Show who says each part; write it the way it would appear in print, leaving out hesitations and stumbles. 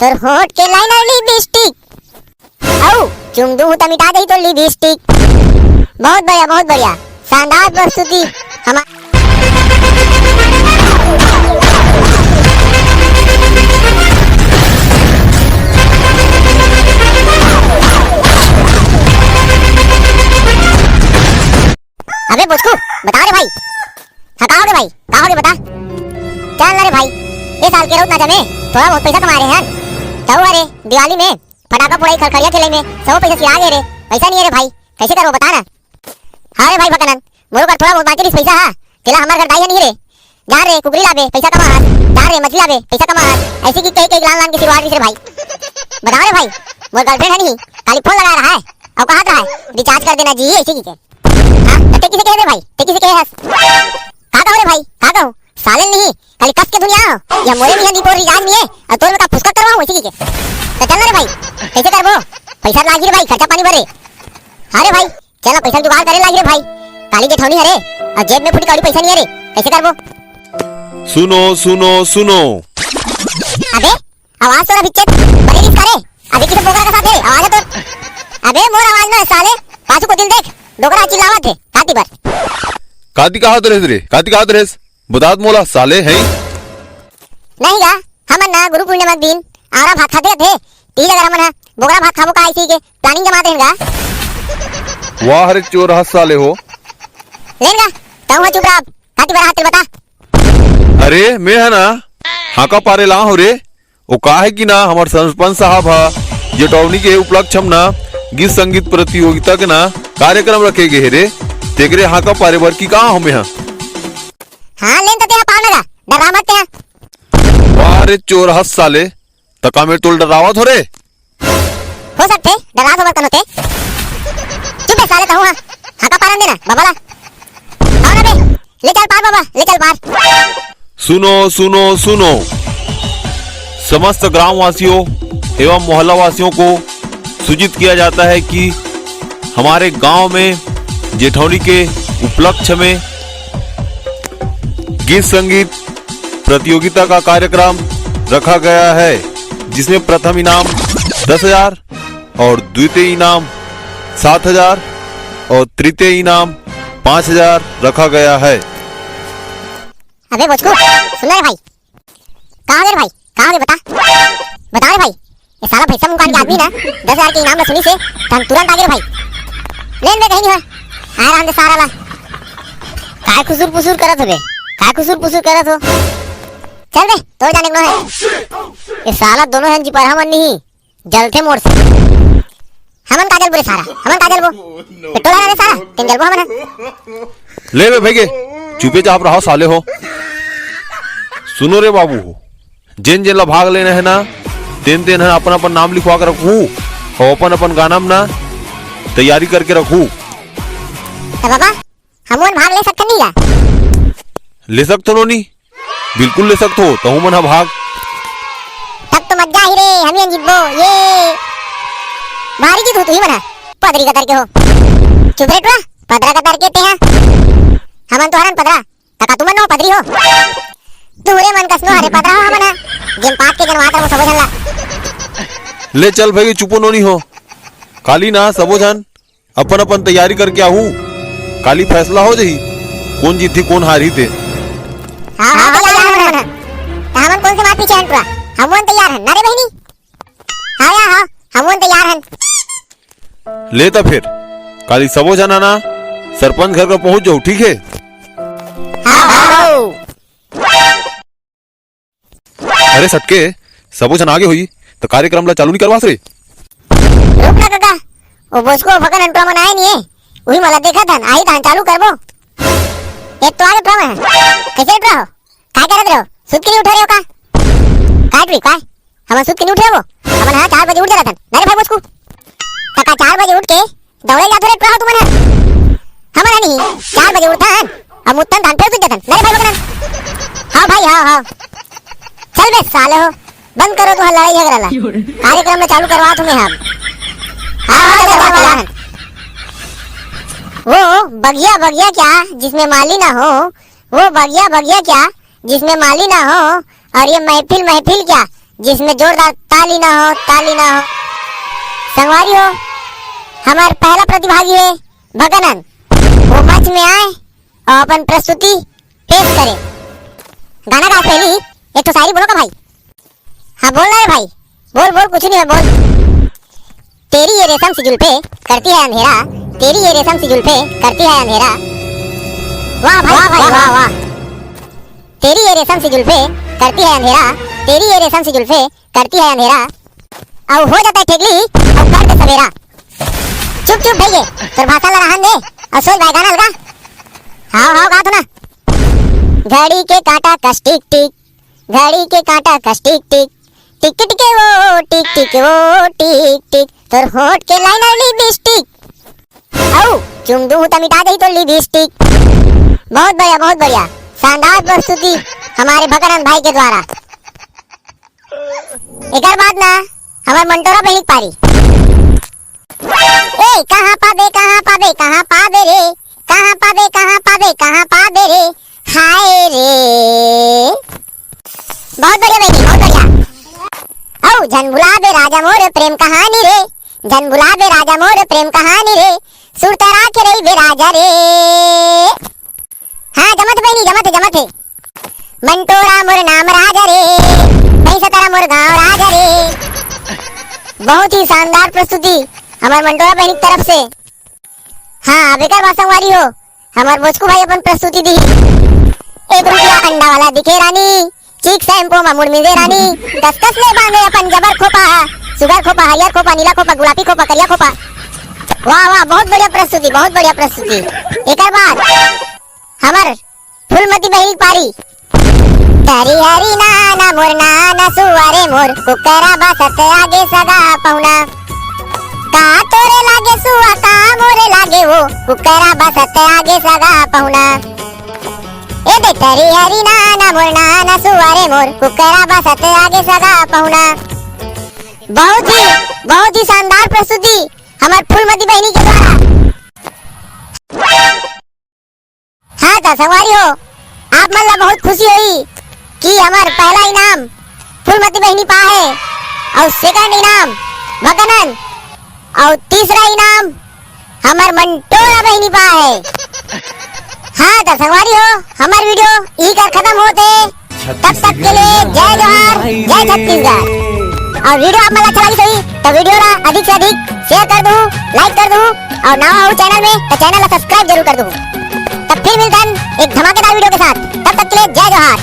Speaker 1: तोर होठ के लाइनर लिपस्टिक औ चुम दूं त मिटा दई तो लिपस्टिक। बहुत बढ़िया शानदार प्रस्तुति। अबे बुचकू बता रे भाई, कहाँ हो भाई, कहाँ हो बता। चल ना रे भाई, ये साल के रोज ना जमे थोड़ा बहुत पैसा कमा रहे हैं। तो अरे दिवाली में पटाखा फोड़ाई खरखरिया खेले में सब पैसा चिरा गए रे, पैसा नहीं है रे भाई, कैसे करो बता ना। हाँ रे भाई भकनन, मोरो का थोड़ा बहुत बाकी पैसा है, तेला हमार घर दाई नहीं रे। जा रे कुकरी लाबे पैसा कमा, जा रे मछली लाबे पैसा कमा, ऐसे की कई लान लान के सिरवार रे भाई। बता रे भाई, मोर गर्लफ्रेंड है नहीं, खाली फोन लगा रहा है और कहा रहा है रिचार्ज कर देना जी ऐसे की के। हां ते किसे कह दे भाई, ते किसे कह हस का कहो रे भाई, का कहो साले नहीं खाली कस के दुनिया या मोरे में दीपो रिचार्ज नहीं है और तोर में का फुसका करवाऊं ऐसे की के। तो चल रे भाई कैसे करबो, पैसा लागी रे भाई, खर्चा पानी भरे। अरे भाई चलो पैसा जुगाड़ करे लागी रे भाई, काली के ठौनी हरे और जेब में फुटी कौड़ी पैसा नहीं है रे, कैसे करबो।
Speaker 2: सुनो सुनो सुनो।
Speaker 1: अबे आवाज तो बिच्चे बड़ी रिस करे, अबे किसे बोकरा का साथ है आवाज है तो। अबे मोर आवाज ना साले, पाछू को दिल देख डोकरा चिल्लावत है काती पर।
Speaker 2: काती कहाँ दरेस रे, काती कहाँ दरेस बतात मोला साले हैं
Speaker 1: नहीं गा हमन ना गुरु पूर्णिमा दिन आरा भात खाते थे, ती लगा हमन बोकरा भात खाबो का ऐसी के प्लानिंग जमाते हैं गा।
Speaker 2: वाह रे चोर हस साले हो।
Speaker 1: लेगा तऊ चुप रह, काती पर हाथ बता।
Speaker 2: अरे मैं है ना हाका पारे ला हो रे, वो का है कि ना हमार सरपंच साहब है जे टॉवनी के उपलक्ष्य हम ना गीत संगीत प्रतियोगिता के ना कार्यक्रम रखे गए रे, तेकरे हाका पारे बर की कहाँ हमें है।
Speaker 1: हाँ लेन तो तेरा पाव लगा डरा मत तेरा।
Speaker 2: वाह रे चोर हस साले, तका मेरे तोल डरावत हो रे।
Speaker 1: हो सकते डरा तो बर्तन होते, चुप है साले कहूँ हाका पारन देना बाबा ला। आओ ना बे ले चल पार बाबा, ले चल पार।
Speaker 2: सुनो सुनो सुनो, समस्त ग्राम वासियों एवं मोहल्ला वासियों को सूचित किया जाता है कि हमारे गांव में जेठौनी के उपलक्ष्य में गीत संगीत प्रतियोगिता का कार्यक्रम रखा गया है, जिसमें प्रथम इनाम 10,000 और द्वितीय इनाम 7,000 और तृतीय इनाम 5,000 रखा गया है।
Speaker 1: अबे बचकू सुन रे भाई, कहाँ गए भाई, कहाँ गए बता रे भाई। ये साला पैसा मुकान के आदमी ना 10,000 के इनाम में सुनी से हम तुरंत आ गए भाई। लेन दे कहीं नहीं है आराम से सारा ला काय खुसुर पुसुर करत हो बे, काय खुसुर पुसुर करत हो। चल बे तो जाने को है ये साला दोनों हैं जी पर हमन नहीं जलते मोड़ से। हमन काजल बुरे सारा, हमन काजल बो पेट्रोल आने सारा तेन जलबो हमन।
Speaker 2: ले बे भैगे चुपे चाप रहो साले हो। सुनो रे बाबू हो, जिन जिन ला भाग लेना है ना तेन तेन है अपन अपन नाम लिखवा कर रखू और अपन अपन गाना में ना तैयारी करके रखू।
Speaker 1: तो बाबा हमन भाग ले सकते नहीं ला?
Speaker 2: ले सकते हो नहीं, बिल्कुल ले सकते हो, तो मन भाग।
Speaker 1: तब तो मजा ही रे, हम ही जिब्बो ये भारी की तू ही मना पदरी कतर के हो। चुप रे टुआ पदरा कतर के ते हैं हमन तो हरन पदरा तका तुमन नो पदरी हो। तूरे मन कसनो हरे पदरा हो हमन जिन पात के जनवातर वो सबो झल्ला।
Speaker 2: ले चल भाई चुपो नोनी हो, काली ना सबो जन अपन अपन तैयारी करके आहू, काली फैसला हो जाही कौन जीती कौन हारी थे।
Speaker 1: हां हमन कौन से मार पीछे हन टुआ, हमन तैयार हन ना रे बहनी। हां हमन तैयार हन।
Speaker 2: ले तो फिर काली सबो जना ना सरपंच घर पर पहुंच जाओ, ठीक है। अरे सटके सबो जन आगे हुई तो कार्यक्रम ला चालू नहीं करवास रे।
Speaker 1: रुक ना काका ओ बसको भगन अंटरा मन आए नहीं है, वही मला देखा था आई था चालू करबो। एक तो आगे प्रॉब्लम है कैसे उठ रहा हो, काय करत रहो, सुत के नहीं उठ रहे हो का काट भी काय हम सुत के नहीं उठ रहे हो। हमन हां 4 बजे उठ जाता ना रे भाई बसको काका 4 बजे उठ के दौड़े जाते रे रहो तुमन हमन नहीं 4 बजे उठता है हम उठन धान पे जाता ना रे भाई बगन। हां भाई हां चल बे साले हो बंद करो तो लड़ाई झगड़ा ला, कार्यक्रम में चालू करवा तुम्हें हम। हाँ वो बगिया बगिया क्या जिसमें माली ना हो, वो बगिया बगिया क्या जिसमें माली ना हो, और ये महफिल महफिल क्या जिसमें जोरदार ताली ना हो, ताली ना हो। संगवारी हो, हमारा पहला प्रतिभागी है भगनन। वो मंच में आए और अपन प्रस्तुति पेश करे। गाना गा पहली एक तो शायरी बोलो का भाई। हाँ बोल रहा है भाई, बोल बोल, कुछ नहीं है, बोल। तेरी ये रेशम सी जुल्फे करती है अंधेरा, तेरी ये रेशम सी जुल्फे करती है अंधेरा। वाह भाई, वाह भाई, वाह वाह। तेरी ये रेशम सी जुल्फे करती है अंधेरा, तेरी ये रेशम सी जुल्फे करती है अंधेरा। अब हो जाता है ठेगली और कर दे सवेरा। चुप चुप भैया, तो भाषा ला रहन दे और सोच भाई गाना लगा। हाँ हाँ गा तो ना। घड़ी के कांटा कस टिक टिक, घड़ी के कांटा कस टिक टिक, टिक टिक वो टिक टिक वो टिक टिक, तोर होठ के लाइनर लिपस्टिक। औ चुम दूं त मिटा दे तो लिपस्टिक। बहुत बढ़िया, बहुत बढ़िया, शानदार प्रस्तुति हमारे भगनन भाई के द्वारा। एक बात ना, हमारे मंटोरा बहनी पारी। ए कहाँ पाबे, कहाँ पाबे, कहाँ पाबे रे, कहाँ पाबे, कहाँ पाबे, कहाँ पाबे रे, हाय रे। बहुत बढ़िया बेटी, बहुत बढ़िया। औ जन बुलाबे राजा मोर प्रेम कहानी रे, जन बुलाबे राजा मोर प्रेम कहानी रे, सुर तरा के रही बे राजा रे। हाँ जमत बहनी, जमत है, जमत है। मंटोरा मोर नाम राजा रे, पैसा तारा मोर गाँव राजा रे। बहुत ही शानदार प्रस्तुति हमारे मंटोरा बहनी की तरफ से। हाँ बेकार बात संगवारी हो, हमारे बोचकू भाई अपन प्रस्तुति दी। 1 रुपया अंडा वाला दिखे रानी, चीक शैम्पू में मुड़ मिले रानी, कस कस ले बांधे अपन जबर खोपा, सुगर खोपा, हरियर खोपा, नीला खोपा, गुलाबी खोपा, करिया खोपा। वाह वाह, बहुत बढ़िया प्रस्तुति, बहुत बढ़िया प्रस्तुति। एक बात हमार फूलमती बहनी पारी। तारी हरी नाना मोर नाना सुवारे मोर, कुकरा बसत आगे सगा पहुना। का तोरे लागे सुआ, का मोरे लागे वो, कुकरा बसत आगे सगा पहुना। ए दे तारी हरी नाना मोर नाना सुवारे मोर, कुकरा बसत आगे सगा पहुना। बहुत ही शानदार प्रस्तुति हमार फूलमती बहनी के द्वारा। हाँ तो संगवारी हो, आप मन ला बहुत खुशी हुई कि हमार पहला इनाम फूलमती बहनी पा है, और सेकंड इनाम भगनन, और तीसरा इनाम हमार मंटोरा बहनी पा है। हाँ तो संगवारी हो, हमार वीडियो ई कर खत्म होते, तब तक के लिए जय जोहार, जय छत्तीसगढ़। और वीडियो आप मला अच्छा लगी तो वीडियो ला अधिक से अधिक शेयर कर दूं, लाइक कर दूं, और नवा हो चैनल में तो चैनल ला सब्सक्राइब जरूर कर दूं। तब फिर मिलते हैं एक धमाकेदार वीडियो के साथ, तब तक के लिए जय जोहार।